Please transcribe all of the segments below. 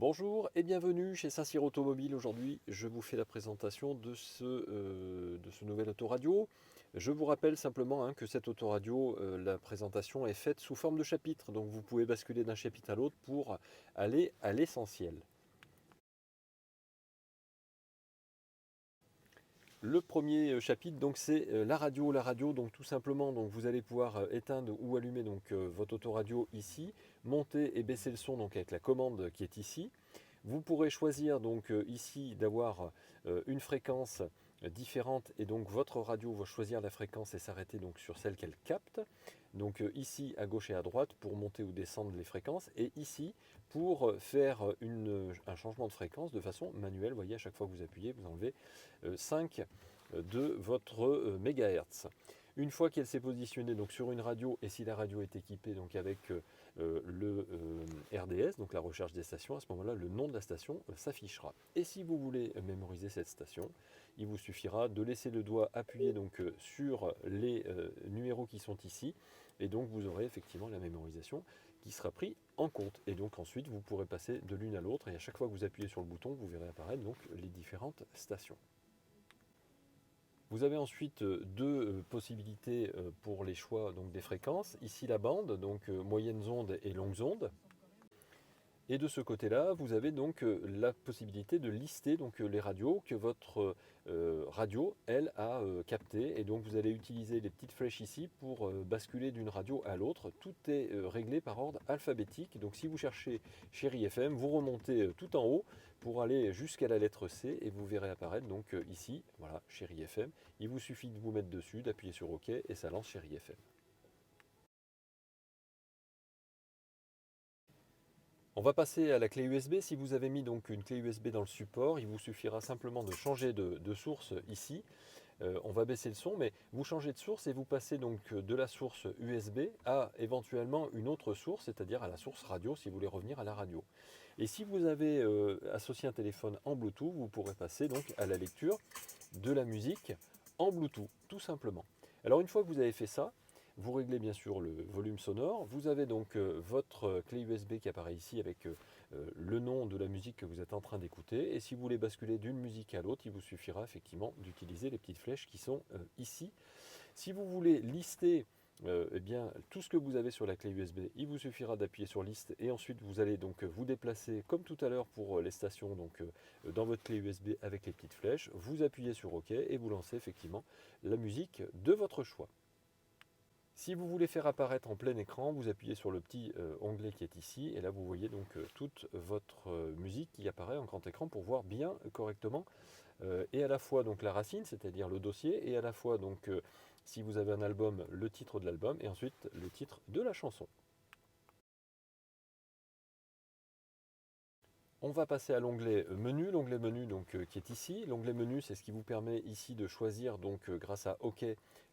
Bonjour et bienvenue chez Saint-Cyr Automobile. Aujourd'hui, je vous fais la présentation de ce nouvel autoradio. Je vous rappelle simplement que cette autoradio, la présentation est faite sous forme de chapitre. Donc vous pouvez basculer d'un chapitre à l'autre pour aller à l'essentiel. Le premier chapitre, donc c'est la radio. La radio, donc tout simplement, donc vous allez pouvoir éteindre ou allumer donc votre autoradio ici, monter et baisser le son donc avec la commande qui est ici. Vous pourrez choisir donc ici d'avoir une fréquence différente et donc votre radio va choisir la fréquence et s'arrêter donc sur celle qu'elle capte. Donc ici à gauche et à droite pour monter ou descendre les fréquences et ici pour faire un changement de fréquence de façon manuelle. Vous voyez, à chaque fois que vous appuyez, vous enlevez 5 de votre mégahertz. Une fois qu'elle s'est positionnée donc sur une radio, et si la radio est équipée donc avec le RDS, donc la recherche des stations, à ce moment-là, le nom de la station s'affichera. Et si vous voulez mémoriser cette station, il vous suffira de laisser le doigt appuyé donc, sur les numéros qui sont ici, et donc vous aurez effectivement la mémorisation qui sera prise en compte. Et donc ensuite, vous pourrez passer de l'une à l'autre, et à chaque fois que vous appuyez sur le bouton, vous verrez apparaître donc les différentes stations. Vous avez ensuite deux possibilités pour les choix donc, des fréquences. Ici la bande, donc moyennes ondes et longues ondes. Et de ce côté-là, vous avez donc la possibilité de lister donc, les radios que votre radio, elle, a captées. Et donc vous allez utiliser les petites flèches ici pour basculer d'une radio à l'autre. Tout est réglé par ordre alphabétique. Donc si vous cherchez Chéri FM, vous remontez tout en haut pour aller jusqu'à la lettre C et vous verrez apparaître donc ici, voilà, Chéri FM. Il vous suffit de vous mettre dessus, d'appuyer sur OK et ça lance Chéri FM. On va passer à la clé USB. Si vous avez mis donc une clé USB dans le support, il vous suffira simplement de changer de source ici. On va baisser le son, mais vous changez de source et vous passez donc de la source USB à éventuellement une autre source, c'est-à-dire à la source radio si vous voulez revenir à la radio. Et si vous avez associé un téléphone en Bluetooth, vous pourrez passer donc à la lecture de la musique en Bluetooth, tout simplement. Alors une fois que vous avez fait ça, vous réglez bien sûr le volume sonore. Vous avez donc votre clé USB qui apparaît ici avec le nom de la musique que vous êtes en train d'écouter. Et si vous voulez basculer d'une musique à l'autre, il vous suffira effectivement d'utiliser les petites flèches qui sont ici. Si vous voulez lister eh bien, tout ce que vous avez sur la clé USB, il vous suffira d'appuyer sur liste et ensuite vous allez donc vous déplacer comme tout à l'heure pour les stations donc, dans votre clé USB avec les petites flèches. Vous appuyez sur OK et vous lancez effectivement la musique de votre choix. Si vous voulez faire apparaître en plein écran, vous appuyez sur le petit onglet qui est ici et là vous voyez donc toute votre musique qui apparaît en grand écran pour voir bien correctement et à la fois donc la racine, c'est-à-dire le dossier, et à la fois donc si vous avez un album, le titre de l'album et ensuite le titre de la chanson. On va passer à l'onglet menu donc, qui est ici. L'onglet menu, c'est ce qui vous permet ici de choisir donc grâce à OK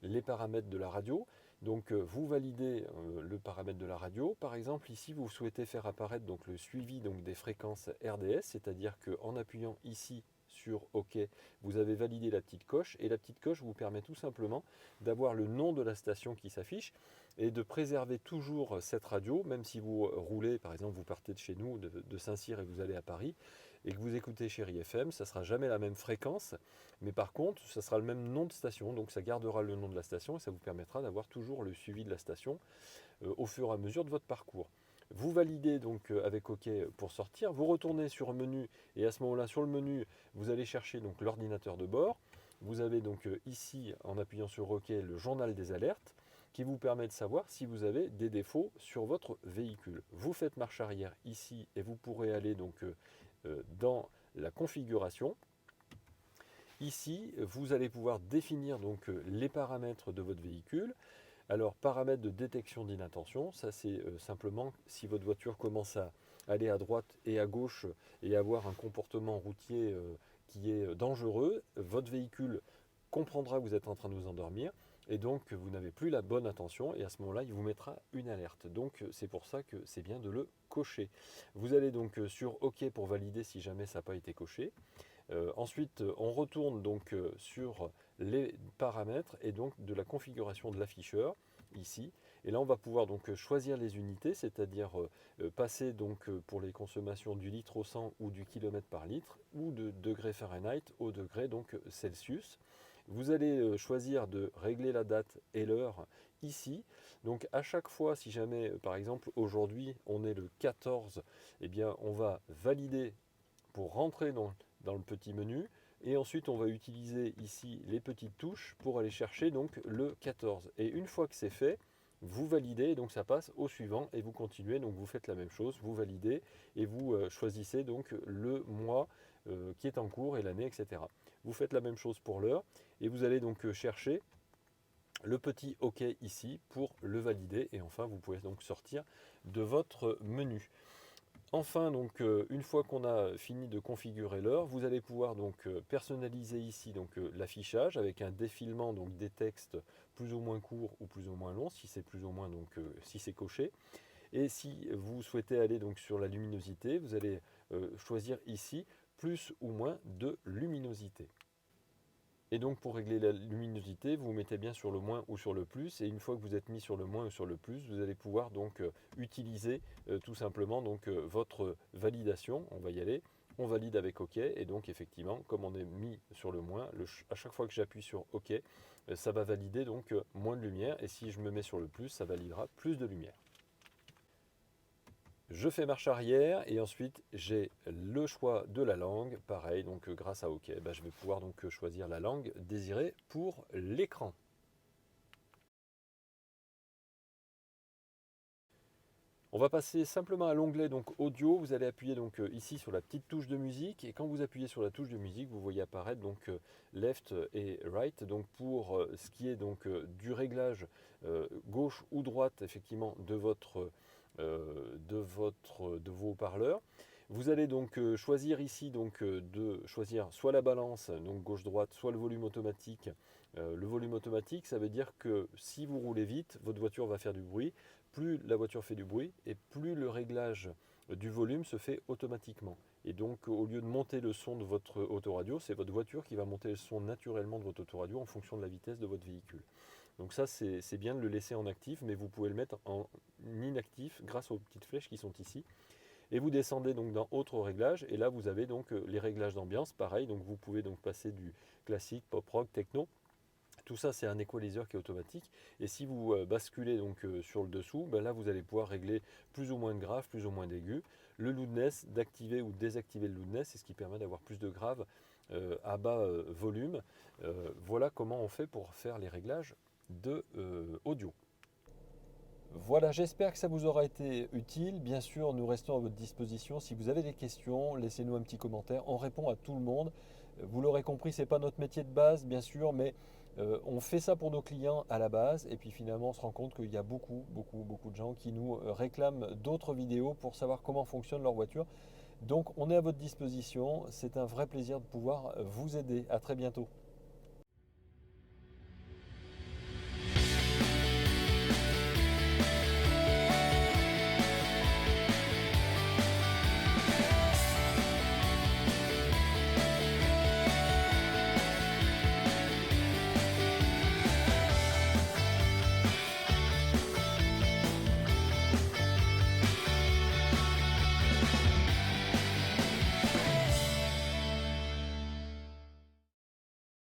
les paramètres de la radio. Donc vous validez le paramètre de la radio. Par exemple, ici vous souhaitez faire apparaître donc, le suivi donc, des fréquences RDS, c'est-à-dire qu'en appuyant ici sur OK, vous avez validé la petite coche et la petite coche vous permet tout simplement d'avoir le nom de la station qui s'affiche et de préserver toujours cette radio, même si vous roulez, par exemple vous partez de chez nous, de Saint-Cyr et vous allez à Paris, et que vous écoutez Chéri FM, ça ne sera jamais la même fréquence, mais par contre, ça sera le même nom de station, donc ça gardera le nom de la station et ça vous permettra d'avoir toujours le suivi de la station au fur et à mesure de votre parcours. Vous validez donc avec OK pour sortir, vous retournez sur menu et à ce moment-là sur le menu vous allez chercher donc l'ordinateur de bord. Vous avez donc ici en appuyant sur OK le journal des alertes qui vous permet de savoir si vous avez des défauts sur votre véhicule. Vous faites marche arrière ici et vous pourrez aller donc dans la configuration. Ici, vous allez pouvoir définir donc les paramètres de votre véhicule. Alors, paramètres de détection d'inattention, ça c'est simplement si votre voiture commence à aller à droite et à gauche et avoir un comportement routier qui est dangereux, votre véhicule comprendra que vous êtes en train de vous endormir et donc vous n'avez plus la bonne attention et à ce moment-là, il vous mettra une alerte. Donc c'est pour ça que c'est bien de le cocher. Vous allez donc sur OK pour valider si jamais ça n'a pas été coché. Ensuite, on retourne donc sur les paramètres et donc de la configuration de l'afficheur ici. Et là, on va pouvoir donc choisir les unités, c'est-à-dire passer donc pour les consommations du litre au 100 ou du kilomètre par litre, ou de degrés Fahrenheit au degré donc Celsius. Vous allez choisir de régler la date et l'heure ici. Donc à chaque fois, si jamais, par exemple, aujourd'hui, on est le 14, eh bien, on va valider pour rentrer dans le petit menu. Et ensuite, on va utiliser ici les petites touches pour aller chercher donc le 14. Et une fois que c'est fait, vous validez, donc ça passe au suivant et vous continuez. Donc vous faites la même chose, vous validez et vous choisissez donc le mois qui est en cours et l'année, etc. Vous faites la même chose pour l'heure et vous allez donc chercher le petit OK ici pour le valider. Et enfin, vous pouvez donc sortir de votre menu. Enfin, donc, une fois qu'on a fini de configurer l'heure, vous allez pouvoir donc personnaliser ici l'affichage avec un défilement donc, des textes plus ou moins courts ou plus ou moins longs, si c'est plus ou moins donc si c'est coché. Et si vous souhaitez aller donc sur la luminosité, vous allez choisir ici plus ou moins de luminosité. Et donc pour régler la luminosité, vous mettez bien sur le moins ou sur le plus. Et une fois que vous êtes mis sur le moins ou sur le plus, vous allez pouvoir donc utiliser tout simplement donc, votre validation. On va y aller. On valide avec OK. Et donc effectivement, comme on est mis sur le moins, à chaque fois que j'appuie sur OK, ça va valider donc moins de lumière. Et si je me mets sur le plus, ça validera plus de lumière. Je fais marche arrière et ensuite j'ai le choix de la langue. Pareil, donc grâce à OK, je vais pouvoir donc choisir la langue désirée pour l'écran. On va passer simplement à l'onglet donc audio. Vous allez appuyer donc ici sur la petite touche de musique et quand vous appuyez sur la touche de musique, vous voyez apparaître donc left et right. Donc pour ce qui est donc du réglage gauche ou droite effectivement de vos haut-parleurs. Vous allez donc choisir ici donc de choisir soit la balance donc gauche-droite, soit le volume automatique. Le volume automatique, ça veut dire que si vous roulez vite, votre voiture va faire du bruit. Plus la voiture fait du bruit et plus le réglage du volume se fait automatiquement. Et donc au lieu de monter le son de votre autoradio, c'est votre voiture qui va monter le son naturellement de votre autoradio en fonction de la vitesse de votre véhicule. Donc ça c'est bien de le laisser en actif, mais vous pouvez le mettre en inactif grâce aux petites flèches qui sont ici. Et vous descendez donc dans autre réglage et là vous avez donc les réglages d'ambiance, pareil, donc vous pouvez donc passer du classique, pop rock, techno. Tout ça, c'est un equalizer qui est automatique. Et si vous basculez donc sur le dessous, là, vous allez pouvoir régler plus ou moins de graves, plus ou moins d'aigus. Le loudness, d'activer ou désactiver le loudness, c'est ce qui permet d'avoir plus de graves à bas volume. Voilà comment on fait pour faire les réglages de audio. Voilà, j'espère que ça vous aura été utile. Bien sûr, nous restons à votre disposition. Si vous avez des questions, laissez-nous un petit commentaire. On répond à tout le monde. Vous l'aurez compris, ce n'est pas notre métier de base, bien sûr, mais on fait ça pour nos clients à la base. Et puis finalement, on se rend compte qu'il y a beaucoup de gens qui nous réclament d'autres vidéos pour savoir comment fonctionne leur voiture. Donc, on est à votre disposition. C'est un vrai plaisir de pouvoir vous aider. À très bientôt.